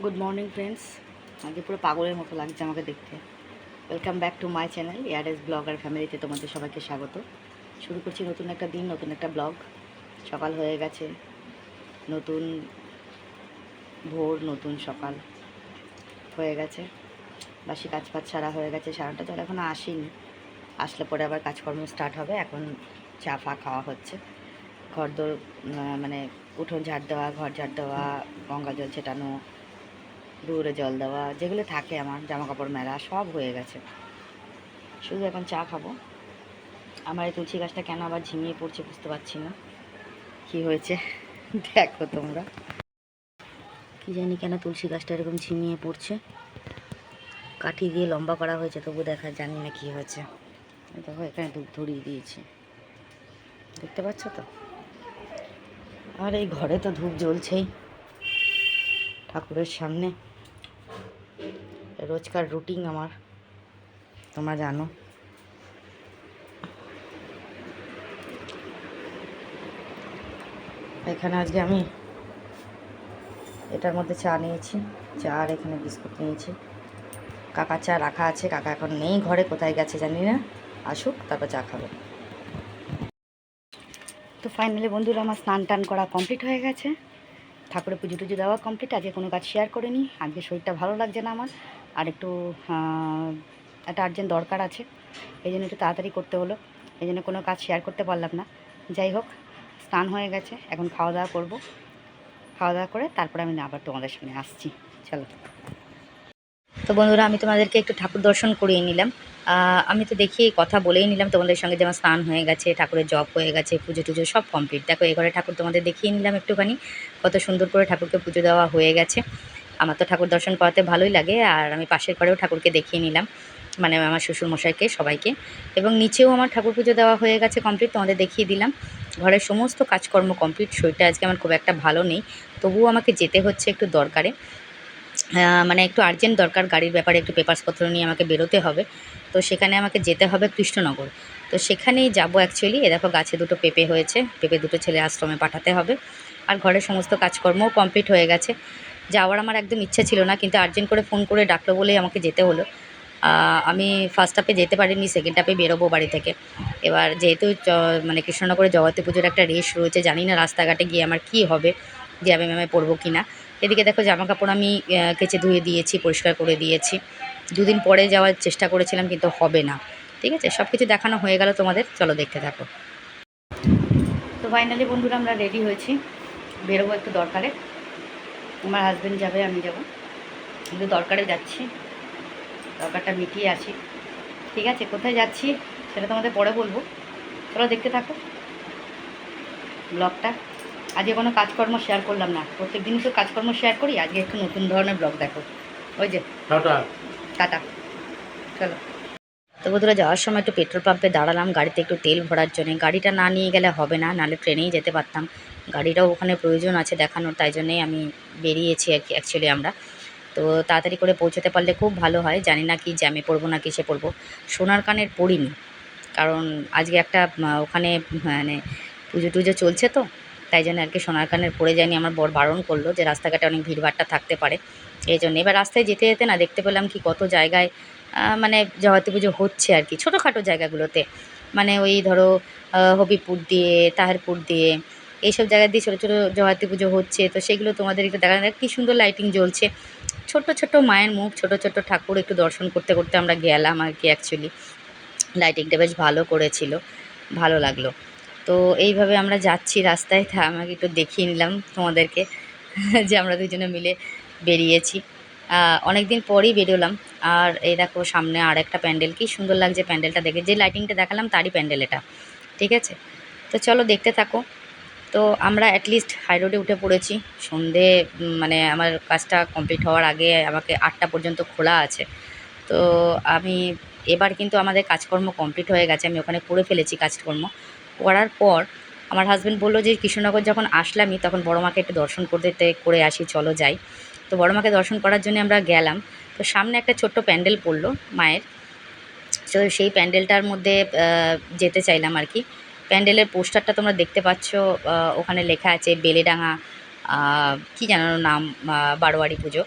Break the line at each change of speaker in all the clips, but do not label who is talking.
Good morning friends. আজকে পুরো পাগলের মতো লাগছে আমাকে দেখতে। Welcome back to my channel ইয়ারএস ব্লগ আর ফ্যামিলিতে তোমাদের সবাইকে স্বাগত। শুরু করছি নতুন একটা দিন, নতুন একটা ব্লগ। সকাল হয়ে গেছে, নতুন ভোর, নতুন সকাল হয়ে গেছে। বাসি কাজ ফাজ সারা হয়ে গেছে, সারাটা জল এখনও আসেনি। আসলে পরে আবার কাজকর্ম স্টার্ট হবে। এখন চা ফা খাওয়া হচ্ছে, ঘর দোর মানে উঠোন ঝাড় দেওয়া, ঘর ঝাড় দেওয়া, গঙ্গা জল ছেটানো, দূরে জল দেওয়া, যেগুলো থাকে আমার, জামা কাপড় মেলা সব হয়ে গেছে। শুধু এখন চা খাবো। আমার এই তুলসী গাছটা কেন আবার ঝিমিয়ে পড়ছে বুঝতে পারছি না কি হয়েছে। দেখো তোমরা, কি জানি কেন তুলসী গাছটা এরকম ঝিমিয়ে পড়ছে। কাঠি দিয়ে লম্বা করা হয়েছে, তবু দেখা জানি না কি হয়েছে। দেখো এখানে ধূপ ধরিয়ে দিয়েছি, দেখতে পাচ্ছ তো। আর এই ঘরে তো ধূপ জ্বলছেই ঠাকুরের সামনে। রোজকার রুটিন আমার, তোমরা জানো। এখানে আজকে আমি এটার মধ্যে চা নিয়েছি, চা আর এখানে বিস্কুট নিয়েছি। কাকা চা রাখা আছে, কাকা এখন নেই ঘরে, কোথায় গেছে জানি না, আসুক তারপর চা খাবে। তো ফাইনালি বন্ধুরা, আমার স্নান টান করা কমপ্লিট হয়ে গেছে, ঠাকুরের পুজো টুজো দেওয়া কমপ্লিট। আজকে কোনো কাজ শেয়ার করিনি, আজকে শরীরটা ভালো লাগছে না আমার, আর একটু একটা আর্জেন্ট দরকার আছে, এই জন্য একটু তাড়াতাড়ি করতে হলো, এই জন্য কোনো কাজ শেয়ার করতে পারলাম না। যাই হোক, স্নান হয়ে গেছে, এখন খাওয়া দাওয়া করবো। খাওয়া দাওয়া করে তারপরে আমি আবার তোমাদের সামনে আসছি, চলো। তো বন্ধুরা, আমি তোমাদেরকে একটু ঠাকুর দর্শন করিয়ে নিলাম। আমি তো দেখি কথা বলেই নিলাম তোমাদের সঙ্গে, যে আমার স্নান হয়ে গেছে, ঠাকুরের জপ হয়ে গেছে, পুজো টুজো সব কমপ্লিট। দেখো এই ঘরে ঠাকুর তোমাদের দেখিয়ে নিলাম একটুখানি, কত সুন্দর করে ঠাকুরকে পুজো দেওয়া হয়ে গেছে। আমার তো ঠাকুর দর্শন করাতে ভালোই লাগে, আর আমি পাশের ঘরেও ঠাকুরকে দেখিয়ে নিলাম, মানে আমার শ্বশুরমশাইকে, সবাইকে। এবং নিচেও আমার ঠাকুর পুজো দেওয়া হয়ে গেছে কমপ্লিট, তোমাদের দেখিয়ে দিলাম। ঘরের সমস্ত কাজকর্ম কমপ্লিট। শরীরটা আজকে আমার খুব একটা ভালো নেই, তবুও আমাকে যেতে হচ্ছে একটু দরকারে, মানে একটু আর্জেন্ট দরকার, গাড়ির ব্যাপারে একটু পেপারসপত্র নিয়ে আমাকে বেরোতে হবে। তো সেখানে আমাকে যেতে হবে কৃষ্ণনগর। তো সেখানেই যাবো অ্যাকচুয়ালি। এ দেখো গাছে দুটো পেঁপে হয়েছে, পেঁপে দুটো ছেলে আশ্রমে পাঠাতে হবে। আর ঘরের সমস্ত কাজকর্মও কমপ্লিট হয়ে গেছে। যাওয়ার আমার একদম ইচ্ছা ছিল না, কিন্তু আর্জেন্ট করে ফোন করে ডাকলো বলেই আমাকে যেতে হলো। আমি ফার্স্ট হাফে যেতে পারিনি, সেকেন্ড হাফে বেরোবো বাড়ি থেকে। এবার যেহেতু মানে কৃষ্ণনগরে জগতী পুজোর একটা রেশ রয়েছে, জানি না রাস্তাঘাটে গিয়ে আমার কি হবে, জ্যামে ম্যামে পড়বো কি না। এদিকে দেখো জামা কাপড় আমি কেচে ধুয়ে দিয়েছি, পরিষ্কার করে দিয়েছি। দুদিন পরে যাওয়ার চেষ্টা করেছিলাম, কিন্তু হবে না। ঠিক আছে, সব কিছু দেখানো হয়ে গেল তোমাদের, চলো দেখতে থাকো। তো ফাইনালি বন্ধুরা, আমরা রেডি হয়েছি, বেরোবো একটু দরকারে। আমার হাজব্যান্ড যাবে, আমি যাব, কিন্তু দরকারে যাচ্ছি, দরকারটা মিটিয়ে আসি। ঠিক আছে, কোথায় যাচ্ছি সেটা তোমাদের পরে বলবো, চলো দেখতে থাকো ব্লগটা। আজকে কোনো কাজকর্ম শেয়ার করলাম না, প্রত্যেক দিনই তো কাজকর্ম শেয়ার করি, আজকে একটু নতুন ধরনের ব্লগ দেখো। ওই যে টাটা টাটা, চলো। তো বন্ধুরা, যাওয়ার সময় একটু পেট্রোল পাম্পে দাঁড়ালাম গাড়িতে একটু তেল ভরার জন্য। গাড়িটা না নিয়ে গেলে হবে না, নাহলে ট্রেনেই যেতে পারতাম। গাড়িটাও ওখানে প্রয়োজন আছে দেখানোর, তাই জন্যেই আমি বেরিয়েছি আর কি। অ্যাকচুয়ালি আমরা তো তাড়াতাড়ি করে পৌঁছতে পারলে খুব ভালো হয়, জানি না কি জ্যামে পড়বো না কিসে পড়বো। সোনার কানের পড়িনি, কারণ আজকে একটা ওখানে মানে পুজো টুজো চলছে, তো তাই জন্য আর কি সোনার কানের পরে যায়নি। আমার বর বারণ করলো যে রাস্তাঘাটে অনেক ভিড়ভাট্টা থাকতে পারে, এই জন্য। এবার রাস্তায় যেতে যেতে না দেখতে পেলাম কি কত জায়গায় মানে জগতী পুজো হচ্ছে আর কি, ছোটোখাটো জায়গাগুলোতে, মানে ওই ধরো হবিপুর দিয়ে, তাহেরপুর দিয়ে, এইসব জায়গা দিয়ে ছোটো ছোটো জগতী পুজো হচ্ছে। তো সেগুলো তোমাদের একটু দেখা যায়, কী সুন্দর লাইটিং জ্বলছে, ছোট্ট ছোট্ট মায়ের মুখ, ছোট ছোট ঠাকুর একটু দর্শন করতে করতে আমরা গেলাম আর কি। অ্যাকচুয়ালি লাইটিংটা বেশ ভালো করেছিল, ভালো লাগলো। তো এইভাবে আমরা যাচ্ছি রাস্তায়, তা আমাকে একটু দেখিয়ে নিলাম তোমাদেরকে যে আমরা দুজনে মিলে বেরিয়েছি। অনেক দিন পরেই বেরোলাম। আর এই দেখো সামনে আর একটা প্যান্ডেল, কি সুন্দর লাগছে প্যান্ডেলটা দেখে, যে লাইটিংটা দেখালাম তারই প্যান্ডেল এটা। ঠিক আছে, তো চলো দেখতে থাকো। তো আমরা অ্যাটলিস্ট হাই রোডে উঠে পড়েছি। সন্ধে মানে আমার কাজটা কমপ্লিট হওয়ার আগে আমাকে 8টা পর্যন্ত খোলা আছে। তো আমি এবার কিন্তু আমাদের কাজকর্ম কমপ্লিট হয়ে গেছে, আমি ওখানে করে ফেলেছি কাজকর্ম। করার পর আমার হাজব্যান্ড বললো যে কৃষ্ণনগর যখন আসলামই তখন বড় মাকে একটু দর্শন করতে করে আসি, চলো যাই। তো বড় মাকে দর্শন করার জন্য আমরা গেলাম। তো সামনে একটা ছোট্ট প্যান্ডেল পড়লো মায়ের, তো সেই প্যান্ডেলটার মধ্যে যেতে চাইলাম আর কি। প্যান্ডেলের পোস্টারটা তোমরা দেখতে পাচ্ছ, ওখানে লেখা আছে বেলেডাঙা, কী জানো নাম, বারোয়ারি পুজো।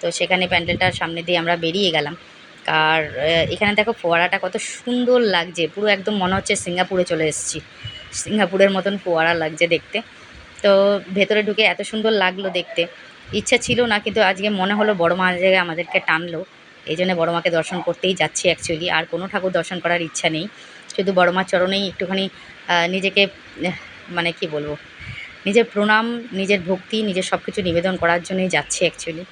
তো সেখানে প্যান্ডেলটার সামনে দিয়ে আমরা বেরিয়ে গেলাম। আর এখানে দেখো ফোয়ারাটা কত সুন্দর লাগছে, পুরো একদম মনে হচ্ছে সিঙ্গাপুরে চলে এসেছি, সিঙ্গাপুরের মতন ফোয়ারা লাগছে দেখতে। তো ভেতরে ঢুকে এত সুন্দর লাগলো দেখতে, ইচ্ছা ছিল না কিন্তু আজকে মনে হলো বড় মা জায়গায় আমাদেরকে টানলো, এই জন্য বড় মাকে দর্শন করতেই যাচ্ছি। অ্যাকচুয়ালি আর কোনো ঠাকুর দর্শন করার ইচ্ছা নেই, শুধু বড় মার চরণেই একটুখানি নিজেকে মানে কি বলবো, নিজের প্রণাম, নিজের ভক্তি, নিজের সব কিছু নিবেদন করার জন্যই যাচ্ছি অ্যাকচুয়ালি।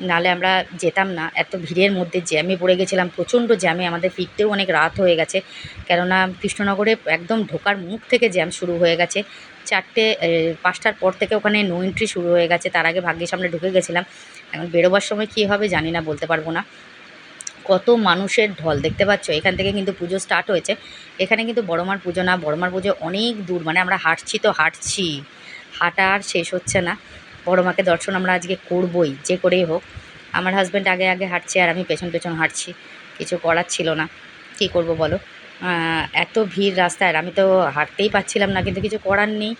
নাহলে আমরা যেতাম না, এত ভিড়ের মধ্যে জ্যামে পড়ে গেছিলাম, প্রচণ্ড জ্যামে, আমাদের ফিরতেও অনেক রাত হয়ে গেছে, কেননা কৃষ্ণনগরে একদম ঢোকার মুখ থেকে জ্যাম শুরু হয়ে গেছে। 5টার পর থেকে ওখানে নো এন্ট্রি শুরু হয়ে গেছে, তার আগে ভাগ্যের সামনে ঢুকে গেছিলাম। এখন বেরোবার সময় কী হবে জানি না, বলতে পারবো না। কত মানুষের ঢল দেখতে পাচ্ছ, এখান থেকে কিন্তু পুজো স্টার্ট হয়েছে। এখানে কিন্তু বড়মার পুজো না, বড়মার পুজো অনেক দূর, মানে আমরা হাঁটছি তো হাঁটছি, হাঁটা আর শেষ হচ্ছে না। বড় মাকে দর্শন আমরা আজকে করবই, যে করেই হোক। আমার হাজব্যান্ড আগে আগে হাঁটছে আর আমি পেছন পেছন হাঁটছি, কিছু করার ছিল না, কী করব বলো। এত ভিড় রাস্তায়, আর আমি তো হাঁটতেই পারছিলাম না, কিন্তু কিছু করার নেই।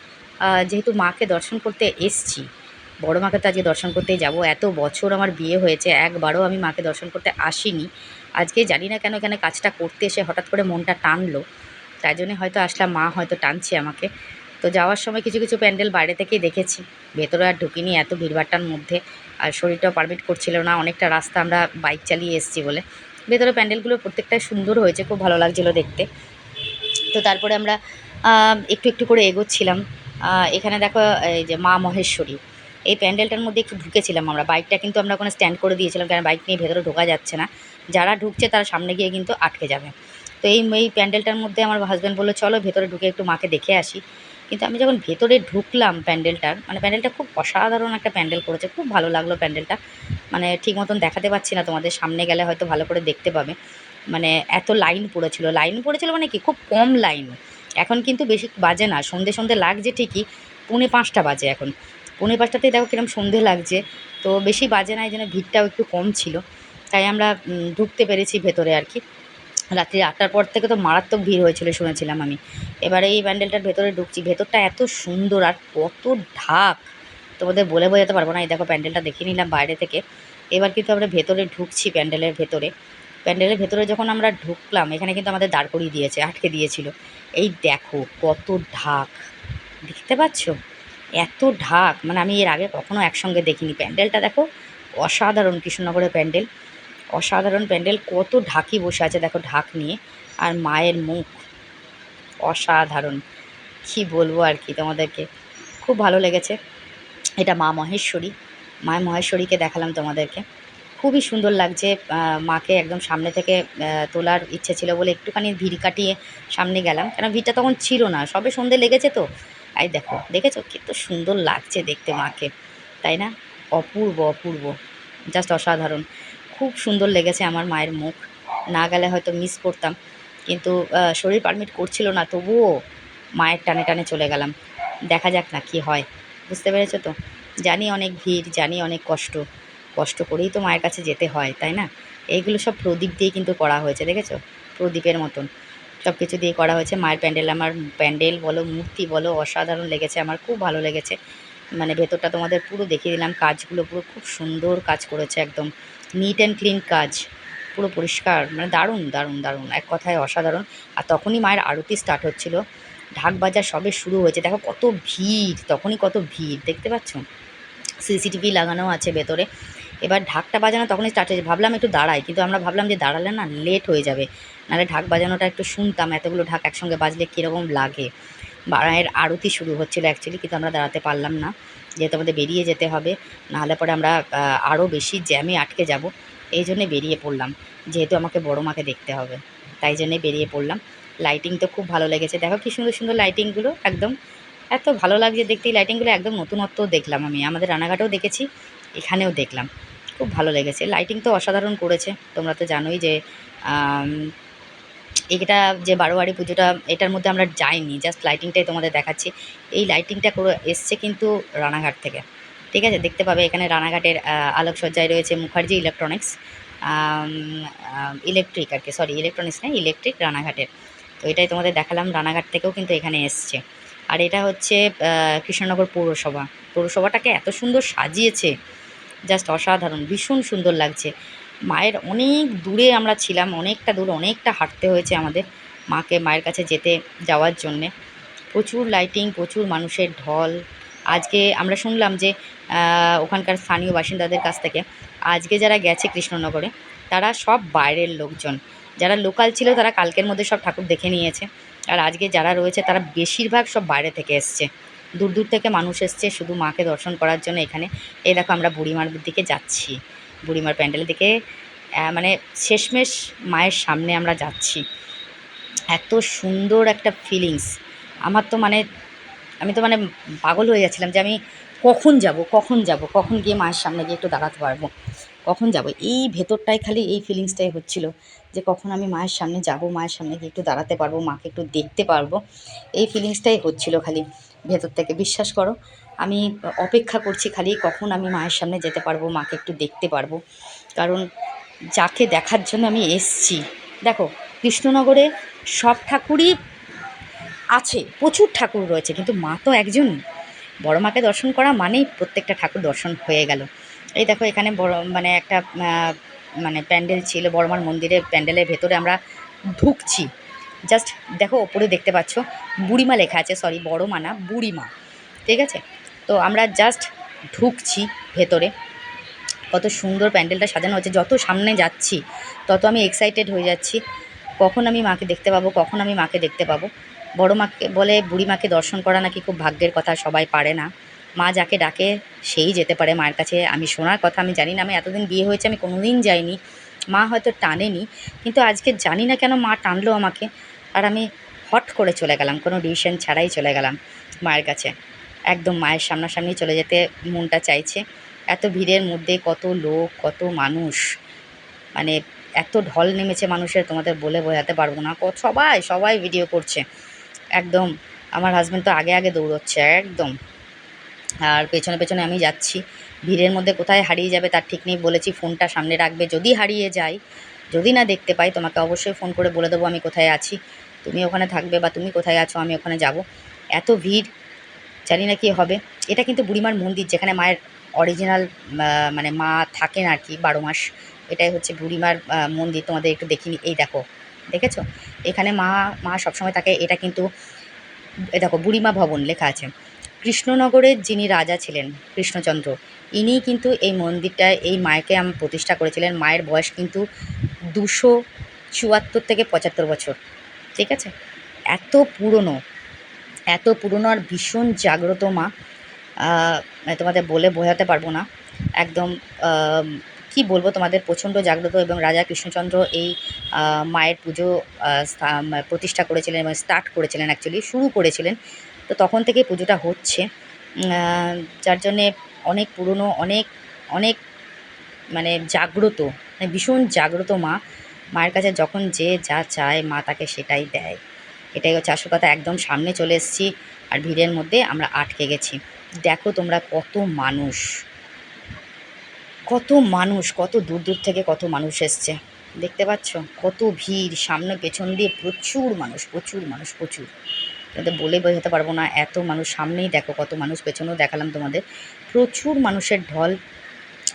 যেহেতু মাকে দর্শন করতে এসছি, বড় মাকে তো আজকে দর্শন করতেই যাব। এত বছর আমার বিয়ে হয়েছে, একবারও আমি মাকে দর্শন করতে আসিনি। আজকে জানি না কেন এখানে কাজটা করতে এসে হঠাৎ করে মনটা টানলো, তাই জন্যে হয়তো আসলাম, মা হয়তো টানছে আমাকে। তো যাওয়ার সময় কিছু কিছু প্যান্ডেল বাইরে থেকেই দেখেছি, ভেতরে আর ঢুকিনি এত ভিড়ভাট্টার মধ্যে, আর শরীরটাও পারমিট করছিল না, অনেকটা রাস্তা আমরা বাইক চালিয়ে এসেছি বলে। ভেতরে প্যান্ডেলগুলো প্রত্যেকটাই সুন্দর হয়েছে, খুব ভালো লাগছিলো দেখতে। তো তারপরে আমরা একটু একটু করে এগোচ্ছিলাম। এখানে দেখো এই যে মা মহেশ্বরী, এই প্যান্ডেলটার মধ্যে একটু ঢুকেছিলাম আমরা, বাইকটা কিন্তু আমরা ওখানে স্ট্যান্ড করে দিয়েছিলাম, কারণ বাইক নিয়ে ভেতরে ঢোকা যাচ্ছে না, যারা ঢুকছে তারা সামনে গিয়ে কিন্তু আটকে যাবে। তো এই প্যান্ডেলটার মধ্যে আমার হাজব্যান্ড বললো চলো ভেতরে ঢুকে একটু মাকে দেখে আসি। কিন্তু আমি যখন ভেতরে ঢুকলাম প্যান্ডেলটার, মানে প্যান্ডেলটা খুব অসাধারণ একটা প্যান্ডেল করেছে, খুব ভালো লাগলো প্যান্ডেলটা। মানে ঠিক মতন দেখাতে পাচ্ছি না তোমাদের, সামনে গেলে হয়তো ভালো করে দেখতে পাবে। মানে এত লাইন পড়েছিল মানে কি, খুব কম লাইন। এখন কিন্তু বেশি বাজে না, সন্ধে সন্ধে লাগছে ঠিকই, 4:45 বাজে এখন, 4:45তেই দেখো কিরম সন্ধে লাগছে। তো বেশি বাজে না, এই জন্য ভিড়টাও একটু কম ছিল, তাই আমরা ঢুকতে পেরেছি ভেতরে আর কি। রাত্রি 8টার পর থেকে তো মারাত্মক ভিড় হয়েছিল শুনেছিলাম আমি। এবারে এই প্যান্ডেলটার ভেতরে ঢুকছি, ভেতরটা এত সুন্দর আর কত ঢাক, তোমাদের বলে বোঝাতে পারবো না। এই দেখো প্যান্ডেলটা দেখিয়ে নিলাম বাইরে থেকে, এবার কিন্তু আমরা ভেতরে ঢুকছি প্যান্ডেলের ভেতরে। প্যান্ডেলের ভেতরে যখন আমরা ঢুকলাম, এখানে কিন্তু আমাদের দাঁড় করিয়ে দিয়েছে, আটকে দিয়েছিল। এই দেখো কত ঢাক, দেখতে পাচ্ছ, এত ঢাক, মানে আমি এর আগে কখনো একসঙ্গে দেখিনি। প্যান্ডেলটা দেখো অসাধারণ, কৃষ্ণনগরের প্যান্ডেল অসাধারণ প্যান্ডেল, কত ঢাকি বসে আছে দেখো ঢাক নিয়ে, আর মায়ের মুখ অসাধারণ, কী বলবো আর কি তোমাদেরকে, খুব ভালো লেগেছে। এটা মা মহেশ্বরী, মায়ের মহেশ্বরীকে দেখালাম তোমাদেরকে, খুবই সুন্দর লাগছে। মাকে একদম সামনে থেকে তোলার ইচ্ছে ছিল বলে একটুখানি ভিড় কাটিয়ে সামনে গেলাম, কেন ভিড়টা তখন ছিল না, সবে সন্ধে লেগেছে তো। এই দেখো, দেখেছো কত সুন্দর লাগছে দেখতে মাকে, তাই না? অপূর্ব অপূর্ব, জাস্ট অসাধারণ, খুব সুন্দর লেগেছে আমার মায়ের মুখ। না গেলে হয়তো মিস করতাম, কিন্তু শরীর পারমিট করছিল না, তবুও মায়ের টানে টানে চলে গেলাম। দেখা যাক না কি হয়, বুঝতে পেরেছো তো? জানি অনেক ভিড়, জানি অনেক কষ্ট, কষ্ট করেই তো মায়ের কাছে যেতে হয়, তাই না? এইগুলো সব প্রদীপ দিয়ে কিন্তু করা হয়েছে, দেখেছো, প্রদীপের মতন সব কিছু দিয়ে করা হয়েছে। মায়ের প্যান্ডেল, আমার প্যান্ডেল বলো মূর্তি বলো অসাধারণ লেগেছে, আমার খুব ভালো লেগেছে। মানে ভেতরটা তোমাদের পুরো দেখিয়ে দিলাম, কাজগুলো পুরো খুব সুন্দর কাজ করেছে, একদম নিট অ্যান্ড ক্লিন কাজ, পুরো পরিষ্কার, মানে দারুণ দারুণ দারুণ, এক কথায় অসাধারণ। আর তখনই মায়ের আরতি স্টার্ট হচ্ছিল, ঢাক বাজার সবে শুরু হয়েছে, দেখো কত ভিড়, তখনই কত ভিড় দেখতে পাচ্ছ। সিসিটিভি লাগানো আছে ভেতরে। এবার ঢাকটা বাজানো তখনই স্টার্ট হয়েছে, ভাবলাম একটু দাঁড়াই, কিন্তু আমরা ভাবলাম যে দাঁড়ালে না লেট হয়ে যাবে, নাহলে ঢাক বাজানোটা একটু শুনতাম, এতগুলো ঢাক একসঙ্গে বাজলে কীরকম লাগে। মায়ের আরতি শুরু হচ্ছিলো অ্যাকচুয়ালি, কিন্তু আমরা দাঁড়াতে পারলাম না, যেহেতু আমাদের বেরিয়ে যেতে হবে, নাহলে পরে আমরা আরও বেশি জ্যামে আটকে যাব। এই জন্যে বেরিয়ে পড়লাম, যেহেতু আমাকে বড় মাকে দেখতে হবে, তাই জন্যে বেরিয়ে পড়লাম। লাইটিং তো খুব ভালো লেগেছে, দেখো কী সুন্দর সুন্দর লাইটিংগুলো, একদম এত ভালো লাগছে দেখতে। এই লাইটিংগুলো একদম নতুনত্ব দেখলাম আমি, আমাদের রানাঘাটেও দেখেছি, এখানেও দেখলাম, খুব ভালো লেগেছে। লাইটিং তো অসাধারণ করেছে, তোমরা তো জানোই যে এটা যে বারোয়ারি পুজোটা, এটার মধ্যে আমরা যাইনি, জাস্ট লাইটিংটাই তোমাদের দেখাচ্ছি। এই লাইটিংটা করে এসছে কিন্তু রানাঘাট থেকে, ঠিক আছে? দেখতে পাবে এখানে রানাঘাটের আলোকসজ্জায় রয়েছে মুখার্জি ইলেকট্রনিক্স, ইলেকট্রিক আর কি, সরি ইলেকট্রনিক্স নয়, ইলেকট্রিক রানাঘাটের। তো এটাই তোমাদের দেখালাম, রানাঘাট থেকেও কিন্তু এখানে এসছে। আর এটা হচ্ছে কৃষ্ণনগর পৌরসভাটাকে এত সুন্দর সাজিয়েছে, জাস্ট অসাধারণ, ভীষণ সুন্দর লাগছে। মায়ের অনেক দূরে আমরা ছিলাম, অনেকটা দূর, অনেকটা হাঁটতে হয়েছে আমাদের মায়ের কাছে যাওয়ার জন্যে। প্রচুর লাইটিং, প্রচুর মানুষের ঢল। আজকে আমরা শুনলাম যে ওখানকার স্থানীয় বাসিন্দাদের কাছ থেকে আজকে যারা গেছে কৃষ্ণনগরে তারা সব বাইরের লোকজন, যারা লোকাল ছিল তারা কালকের মধ্যে সব ঠাকুর দেখে নিয়েছে, আর আজকে যারা রয়েছে তারা বেশিরভাগ সব বাইরে থেকে এসছে, দূর দূর থেকে মানুষ এসছে শুধু মাকে দর্শন করার জন্য এখানে। এই দেখো আমরা বুড়িমার দিকে যাচ্ছি, বুড়িমার প্যান্ডেলের দিকে, মানে শেষমেশ মায়ের সামনে আমরা যাচ্ছি। এত সুন্দর একটা ফিলিংস আমার তো, মানে আমি তো মানে পাগল হয়ে যাচ্ছিলাম যে আমি কখন যাব, কখন গিয়ে মায়ের সামনে গিয়ে একটু দাঁড়াতে পারবো, কখন যাব। এই ভেতরটায় খালি এই ফিলিংসটাই হচ্ছিল যে কখন আমি মায়ের সামনে যাব, মায়ের সামনে গিয়ে একটু দাঁড়াতে পারবো, মাকে একটু দেখতে পারবো। এই ফিলিংসটাই হচ্ছিল খালি ভেতর থেকে। বিশ্বাস করো আমি অপেক্ষা করছি খালি কখন আমি মায়ের সামনে যেতে পারবো, মাকে একটু দেখতে পারবো। কারণ যাকে দেখার জন্য আমি এসছি, দেখো কৃষ্ণনগরে সব ঠাকুরই আছে, প্রচুর ঠাকুর রয়েছে, কিন্তু মা তো একজনই। বড় মাকে দর্শন করা মানেই প্রত্যেকটা ঠাকুর দর্শন হয়ে গেল। এই দেখো এখানে বড় মানে একটা মানে প্যান্ডেল ছিল, বড় মার মন্দিরের প্যান্ডেলের ভেতরে আমরা ঢুকছি। জাস্ট দেখো ওপরে দেখতে পাচ্ছ বুড়িমা লেখা আছে, সরি বড় মা না, বুড়িমা, ঠিক আছে। তো আমরা জাস্ট ঢুকছি ভেতরে। কত সুন্দর প্যান্ডেলটা সাজানো হচ্ছে, যত সামনে যাচ্ছি তত আমি এক্সাইটেড হয়ে যাচ্ছি কখন আমি মাকে দেখতে পাবো, কখন আমি মাকে দেখতে পাবো। বড় মাকে বলে বুড়ি মাকে দর্শন করা নাকি খুব ভাগ্যের কথা, সবাই পারে না। মা যাকে ডাকে সেই যেতে পারে মায়ের কাছে। আমি শোনার কথা, আমি জানি না, আমি এতদিন বিয়ে হয়েছে আমি কোনোদিন যাইনি, মা হয়তো টানেনি, কিন্তু আজকে জানি না কেন মা টানলো আমাকে, আর আমি হট করে চলে গেলাম, কোনো ডিসিশন ছাড়াই চলে গেলাম মায়ের কাছে। একদম মায়ের সামনাসামনি চলে যেতে মনটা চাইছে। এত ভিড়ের মধ্যে কত লোক, কত মানুষ, মানে এত ঢল নেমেছে মানুষের, তোমাদের বলে বোঝাতে পারবো না। সবাই সবাই ভিডিও করছে একদম। আমার হাজব্যান্ড তো আগে আগে দৌড়চ্ছে একদম, আর পেছনে পেছনে আমি যাচ্ছি। ভিড়ের মধ্যে কোথায় হারিয়ে যাবে তার ঠিক নেই। বলেছি ফোনটা সামনে রাখবে, যদি হারিয়ে যাই, যদি না দেখতে পাই তোমাকে অবশ্যই ফোন করে বলে দেবো আমি কোথায় আছি, তুমি ওখানে থাকবে, বা তুমি কোথায় আছো আমি ওখানে যাব। এত ভিড়, জানি না কী হবে। এটা কিন্তু বুড়িমার মন্দির, যেখানে মায়ের অরিজিনাল মানে মা থাকেন আর কি 12 মাস। এটাই হচ্ছে বুড়িমার মন্দির, তোমাদের একটু দেখিনি। এই দেখো, দেখেছো এখানে মা সবসময় থাকে। এটা কিন্তু এ দেখো বুড়িমা ভবন লেখা আছে। কৃষ্ণনগরের যিনি রাজা ছিলেন কৃষ্ণচন্দ্র, ইনিই কিন্তু এই মন্দিরটায় এই মায়েকে প্রতিষ্ঠা করেছিলেন। মায়ের বয়স কিন্তু 274 থেকে 75 বছর, ঠিক আছে। এত পুরনো, এত পুরনো, আর ভীষণ জাগ্রত মা। তোমাদের বলে বোঝাতে পারবো না একদম। কি বলবো তোমাদের, প্রচণ্ড জাগ্রত। এবং রাজা কৃষ্ণচন্দ্র এই মায়ের পুজো প্রতিষ্ঠা করেছিলেন এবং স্টার্ট করেছিলেন, অ্যাকচুয়ালি শুরু করেছিলেন। তো তখন থেকে পুজোটা হচ্ছে, যার জন্যে অনেক পুরনো, অনেক অনেক মানে জাগ্রত, মানে ভীষণ জাগ্রত মা। মায়ের কাছে যখন যে যা চায় মা তাকে সেটাই দেয়। এটাই হচ্ছে আসল কথা। একদম সামনে চলে এসেছি, আর ভিড়ের মধ্যে আমরা আটকে গেছি। দেখো তোমরা কত মানুষ, কত মানুষ, কত দূর দূর থেকে কত মানুষ এসছে, দেখতে পাচ্ছ কত ভিড়, সামনে পেছন দিয়ে প্রচুর মানুষ, প্রচুর মানুষ, প্রচুর। তোমাদের বলে বোঝাতে পারবো না এত মানুষ। সামনেই দেখো কত মানুষ, পেছনেও দেখালাম তোমাদের, প্রচুর মানুষের ঢল,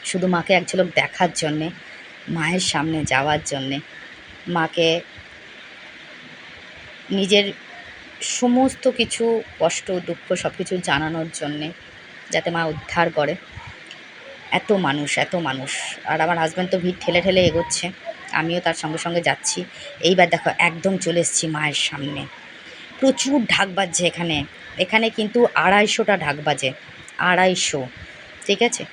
শুধু মাকে এক ঝলক দেখার জন্যে, মায়ের সামনে যাওয়ার জন্যে, মাকে নিজের সমস্ত কিছু কষ্ট দুঃখ সব কিছু জানানোর জন্যে, যাতে মা উদ্ধার করে। এত মানুষ, এত মানুষ। আর আমার হাজব্যান্ড তো ভিড় ঠেলে ঠেলে এগোচ্ছে, আমিও তার সঙ্গে সঙ্গে যাচ্ছি। এইবার দেখো একদম চলে এসেছি মায়ের সামনে। প্রচুর ঢাক বাজছে এখানে, এখানে কিন্তু 250টা ঢাক বাজে, 250, ঠিক আছে,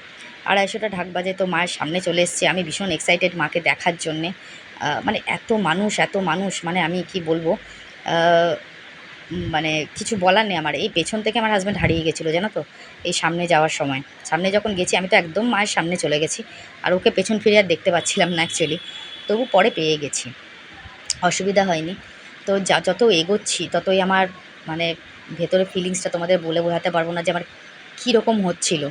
250টা ঢাক বাজে। তো মায়ের সামনে চলে এসেছি, আমি ভীষণ এক্সাইটেড মাকে দেখার জন্যে। মানে এত মানুষ, এত মানুষ, মানে আমি কি বলবো, মানে কিছু বলার নেই আমার। এই পেছন থেকে আমার হাজব্যান্ড হারিয়ে গেছিলো জানো তো, এই সামনে যাওয়ার সময়। সামনে যখন গেছি আমি তো একদম মায়ের সামনে চলে গেছি, আর ওকে পেছন ফিরে আর দেখতে পাচ্ছিলাম না অ্যাকচুয়ালি, তবু পরে পেয়ে গেছি, অসুবিধা হয়নি। তো যত এগোচ্ছি ততই আমার মানে ভেতরে ফিলিংসটা তোমাদের বলে বোঝাতে পারবো না যে আমার কীরকম হচ্ছিল,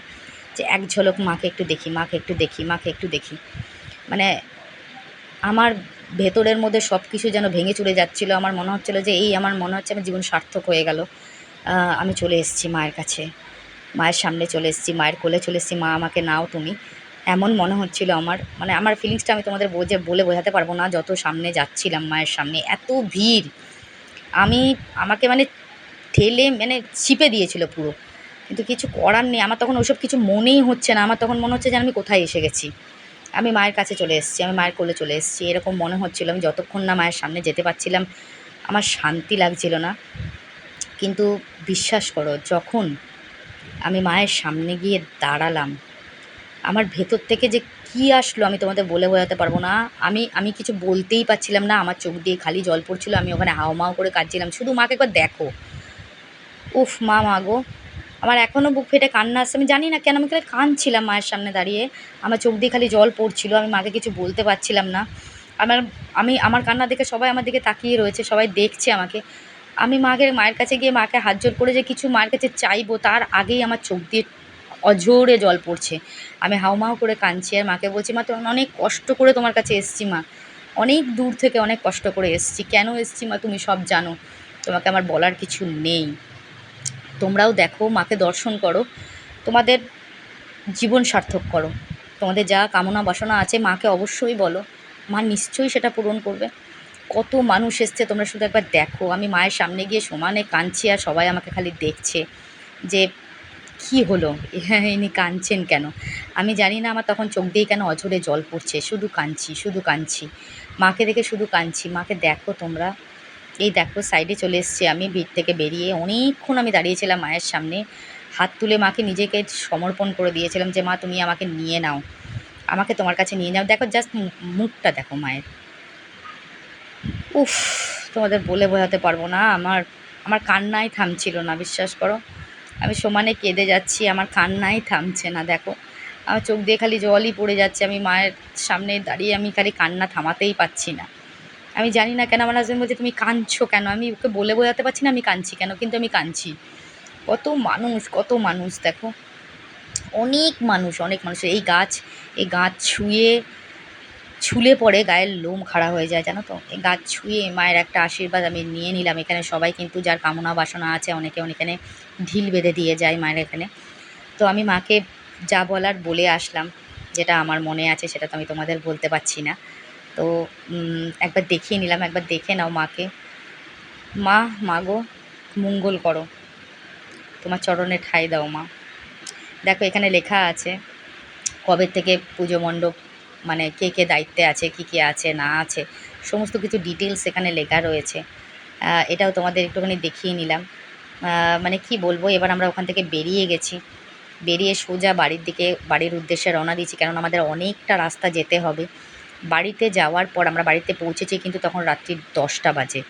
যে এক ঝলক মাকে একটু দেখি, মাকে একটু দেখি, মাকে একটু দেখি। মানে আমার ভেতরের মধ্যে সব কিছু যেন ভেঙে চুরে যাচ্ছিলো। আমার মনে হচ্ছিলো যে এই আমার মনে হচ্ছে আমার জীবন সার্থক হয়ে গেল। আমি চলে এসেছি মায়ের কাছে, মায়ের সামনে চলে এসেছি, মায়ের কোলে চলে এসেছি। মা আমাকে নাও তুমি, এমন মনে হচ্ছিল আমার, মানে আমার ফিলিংসটা আমি তোমাদের বলে বোঝাতে পারবো না। যত সামনে যাচ্ছিলাম মায়ের সামনে এত ভিড়, আমাকে মানে ঠেলে মানে চিপে দিয়েছিল পুরো, কিন্তু কিছু করার নেই। আমার তখন ওসব কিছু মনেই হচ্ছে না। আমার তখন মনে হচ্ছে যে আমি কোথায় এসে গেছি, আমি মায়ের কাছে চলে এসেছি, আমি মায়ের কোলে চলে এসেছি, এরকম মনে হচ্ছিল। আমি যতক্ষণ না মায়ের সামনে যেতে পারছিলাম আমার শান্তি লাগছিল না। কিন্তু বিশ্বাস করো, যখন আমি মায়ের সামনে গিয়ে দাঁড়ালাম, আমার ভেতর থেকে যে কী আসলো আমি তোমাদের বলে বোঝাতে পারবো না। আমি কিছু বলতেই পারছিলাম না, আমার চোখ দিয়ে খালি জল পড়ছিল। আমি ওখানে হাওমাও করে কাঁদছিলাম, শুধু মাকে একবার দেখো। উফ মা, মা গো, আমার এখনও বুক ফেটে কান্না আসছে। আমি জানি না কেন আমি খালি কাঁদছিলাম মায়ের সামনে দাঁড়িয়ে, আমার চোখ দিয়ে খালি জল পড়ছিল। আমি মাকে কিছু বলতে পারছিলাম না। আমার আমার কান্না দেখে সবাই আমার দিকে তাকিয়ে রয়েছে, সবাই দেখছে আমাকে। আমি মায়ের কাছে গিয়ে মাকে হাত জোড় করে যে কিছু মায়ের কাছে চাইবো, তার আগেই আমার চোখ দিয়ে অঝোরে জল পড়ছে। আমি হাউমাউ করে কাঁদছি আর মাকে বলছি, মা তোমার অনেক কষ্ট করে তোমার কাছে এসছি মা, অনেক দূর থেকে অনেক কষ্ট করে এসছি। কেন এসছি মা তুমি সব জানো, তোমাকে আমার বলার কিছু নেই। তোমরাও দেখো, মাকে দর্শন করো, তোমাদের জীবন সার্থক করো। তোমাদের যা কামনা বাসনা আছে মাকে অবশ্যই বলো, মা নিশ্চয়ই সেটা পূরণ করবে। কত মানুষ এসছে তোমরা শুধু একবার দেখো। আমি মায়ের সামনে গিয়ে সমানে কাঁদছি আর সবাই আমাকে খালি দেখছে যে কী হলো, হ্যাঁ ইনি কাঁদছেন কেন। আমি জানি না আমার তখন চোখ দিয়ে কেন অঝরে জল পড়ছে, শুধু কাঁদছি, শুধু কাঁদছি, মাকে দেখে শুধু কাঁদছি। মাকে দেখো তোমরা, এই দেখো সাইডে চলে এসেছি আমি ভিড় থেকে বেরিয়ে। অনেকক্ষণ আমি দাঁড়িয়েছিলাম মায়ের সামনে, হাত তুলে মাকে নিজেকে সমর্পণ করে দিয়েছিলাম যে মা তুমি আমাকে নিয়ে নাও, আমাকে তোমার কাছে নিয়ে নাও। দেখো জাস্ট মুখটা দেখো মায়ের, উফ, তোমাদের বলে বোঝাতে পারবো না। আমার কান্নাই থামছিল না, বিশ্বাস করো। আমি সমানে কেঁদে যাচ্ছি, আমার কান্নাই থামছে না। দেখো আমার চোখ দিয়ে খালি জলই পড়ে যাচ্ছে। আমি মায়ের সামনে দাঁড়িয়ে আমি খালি কান্না থামাতেই পারছি না। আমি জানি না কেন, আমার হাজবেন্ড বলছে তুমি কাঁদছো কেন, আমি ওকে বলে বোঝাতে পারছি না আমি কাঁদছি কেন, কিন্তু আমি কাঁদছি। কত মানুষ, কত মানুষ দেখো, অনেক মানুষ, অনেক মানুষ। এই গাছ ছুলে পড়ে গায়ের লোম খাড়া হয়ে যায়, জানো তো। এই গাছ ছুঁয়ে মায়ের একটা আশীর্বাদ আমি নিয়ে নিলাম। এখানে সবাই কিন্তু যার কামনা বাসনা আছে অনেকে এখানে ঢিল বেঁধে দিয়ে যায় মায়ের এখানে। তো আমি মাকে যা বলার বলে আসলাম, যেটা আমার মনে আছে সেটা তো আমি তোমাদের বলতে পারছি না। তো একবার দেখিয়ে নিলাম, একবার দেখে নাও মাকে। মা গো, মঙ্গল করো, তোমার চরণে ঠাঁই দাও মা। দেখো এখানে লেখা আছে কবে থেকে পুজো মণ্ডপ, মানে কে দায়িত্বে আছে, কী আছে না আছে, সমস্ত কিছু ডিটেলস এখানে লেখা রয়েছে। এটাও তোমাদের একটুখানি দেখিয়ে নিলাম। মানে কি বলবো, এবার আমরা ওখান থেকে বেরিয়ে গেছি, বেরিয়ে সোজা বাড়ির উদ্দেশ্যে রওনা দিয়েছি, কারণ আমাদের অনেকটা রাস্তা যেতে হবে। বাড়িতে যাওয়ার পর আমরা বাড়িতে পৌঁছেছি কিন্তু তখন রাত্রি 10টা বাজে।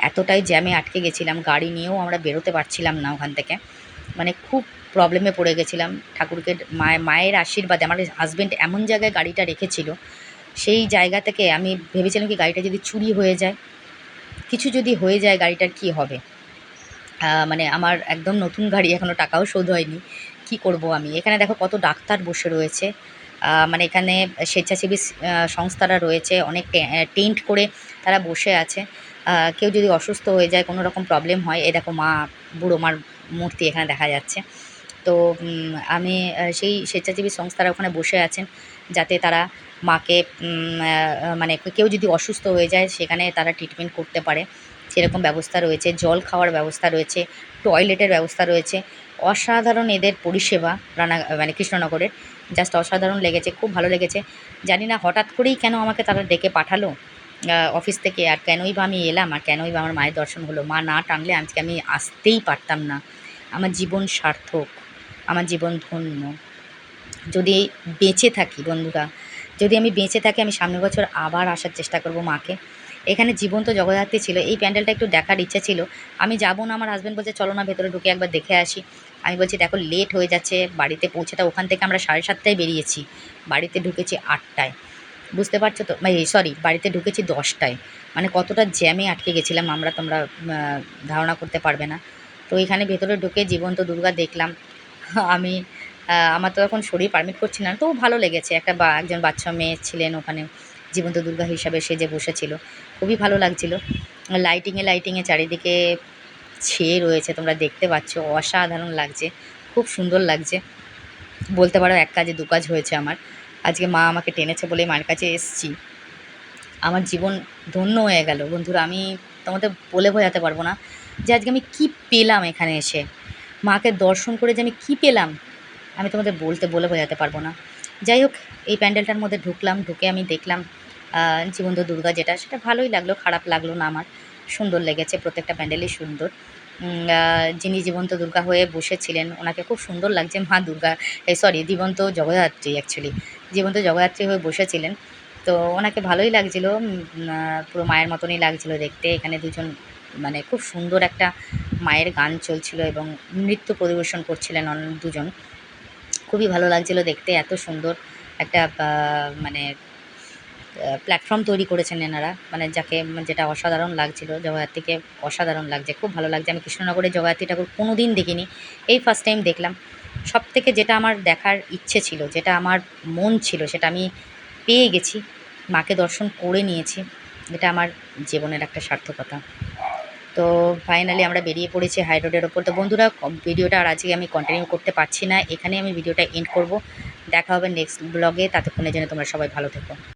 এতটাই জ্যামে আটকে গেছিলাম, গাড়ি নিয়েও আমরা বেরোতে পারছিলাম না ওখান থেকে। মানে খুব প্রবলেমে পড়ে গেছিলাম। ঠাকুরকে মায়ের আশীর্বাদে আমার হাজব্যান্ড এমন জায়গায় গাড়িটা রেখেছিল, সেই জায়গা থেকে আমি ভেবেছিলাম কি গাড়িটা যদি চুরি হয়ে যায়, কিছু যদি হয়ে যায় গাড়িটার কী হবে। মানে আমার একদম নতুন গাড়ি, এখনও টাকাও শোধ হয়নি, কী করব আমি। এখানে দেখো কত ডাক্তার বসে রয়েছে, মানে এখানে স্বেচ্ছাসেবী সংস্থারা রয়েছে, অনেক টেন্ট করে তারা বসে আছে। কেউ যদি অসুস্থ হয়ে যায়, কোনো রকম প্রবলেম হয়, এ দেখো বুড়ো মার মূর্তি এখানে দেখা যাচ্ছে। তো আমি সেই স্বেচ্ছাসেবী সংস্থারা ওখানে বসে আছেন, যাতে তারা মাকে মানে কেউ যদি অসুস্থ হয়ে যায় সেখানে তারা ট্রিটমেন্ট করতে পারে, সেরকম ব্যবস্থা রয়েছে। জল খাওয়ার ব্যবস্থা রয়েছে, টয়লেটের ব্যবস্থা রয়েছে। অসাধারণ এদের পরিষেবা মানে কৃষ্ণনগরের, জাস্ট অসাধারণ লেগেছে, খুব ভালো লেগেছে। জানি না হঠাৎ করেই কেন আমাকে তারা ডেকে পাঠালো অফিস থেকে, আর কেনই বা আমি এলাম, আর কেনই বা আমার মায়ের দর্শন হলো। মা না টানলে আজকে আমি আসতেই পারতাম না। আমার জীবন সার্থক, আমার জীবন ধন্য। যদি বেঁচে থাকি বন্ধুরা, যদি আমি বেঁচে থাকি, আমি সামনের বছর আবার আসার চেষ্টা করব মাকে। এখানে জীবন্ত জগদ্ধাত্রী ছিল, এই প্যান্ডেলটা একটু দেখার ইচ্ছা ছিল। আমি যাবো না, আমার হাজব্যান্ড বলছে চলো না ভেতরে ঢুকে একবার দেখে আসি। আমি বলছি দেখো লেট হয়ে যাচ্ছে বাড়িতে পৌঁছেটা, ওখান থেকে আমরা 7:30টায় বেরিয়েছি, বাড়িতে ঢুকেছি 8টায়, বুঝতে পারছো তো। সরি, বাড়িতে ঢুকেছি 10টায়। মানে কতটা জ্যামে আটকে গেছিলাম তোমরা ধারণা করতে পারবে না। তো এখানে ভেতরে ঢুকে জীবন্ত দুর্গা দেখলাম। আমি আমার তো এখন শরীর পারমিট করছে না, তবু ভালো লেগেছে। একজন বাচ্চা মেয়ে ছিলেন ওখানে, জীবন্ত দুর্গা হিসাবে সেজে বসেছিল, খুবই ভালো লাগছিল। লাইটিংয়ে চারিদিকে ছেয়ে রয়েছে, তোমরা দেখতে পাচ্ছ, অসাধারণ লাগছে, খুব সুন্দর লাগছে। বলতে পারো এক কাজে দু কাজ হয়েছে আমার। আজকে মা আমাকে টেনেছে বলে মায়ের কাছে এসেছি। আমার জীবন ধন্য হয়ে গেল বন্ধুরা। আমি তোমাদের বলে বোঝাতে পারবো না যে আজকে আমি কী পেলাম এখানে এসে, মাকে দর্শন করে যে আমি কী পেলাম আমি তোমাদের বলে বোঝাতে পারবো না। যাই হোক, এই প্যান্ডেলটার মধ্যে ঢুকলাম, ঢুকে আমি দেখলাম জীবন্ত দুর্গা, যেটা সেটা ভালোই লাগলো, খারাপ লাগলো না আমার, সুন্দর লেগেছে, প্রত্যেকটা প্যান্ডেলই সুন্দর। যিনি জীবন্ত দুর্গা হয়ে বসেছিলেন ওনাকে খুব সুন্দর লাগছে, মা দুর্গা, সরি, জীবন্ত জগদ্ধাত্রী, অ্যাকচুয়ালি জীবন্ত জগদ্ধাত্রী হয়ে বসেছিলেন। তো ওনাকে ভালোই লাগছিলো, পুরো মায়ের মতনই লাগছিলো দেখতে। এখানে দুজন মানে খুব সুন্দর একটা মায়ের গান চলছিল এবং নৃত্য পরিবেশন করছিলেন দুজন, খুবই ভালো লাগছিলো দেখতে। এত সুন্দর একটা মানে প্ল্যাটফর্ম তৈরি করেছেন এনারা, মানে যেটা অসাধারণ লাগছিল, জগদ্ধাত্রীকে অসাধারণ লাগছে, খুব ভালো লাগছে। আমি কৃষ্ণনগরে জগদ্ধাত্রী ঠাকুর কোনো দিন দেখিনি, এই ফার্স্ট টাইম দেখলাম। সব থেকে যেটা আমার দেখার ইচ্ছে ছিল, যেটা আমার মন ছিল, সেটা আমি পেয়ে গেছি, মাকে দর্শন করে নিয়েছি। এটা আমার জীবনের একটা সার্থকতা। তো ফাইনালি আমরা বেরিয়ে পড়েছি হাই রোডের ওপর। তো বন্ধুরা, ভিডিওটা আর আজকে আমি কন্টিনিউ করতে পারছি না, এখানেই আমি ভিডিওটা এন্ড করব। দেখা হবে নেক্সট ব্লগে, ততক্ষণের জন্য তোমরা সবাই ভালো থেকো।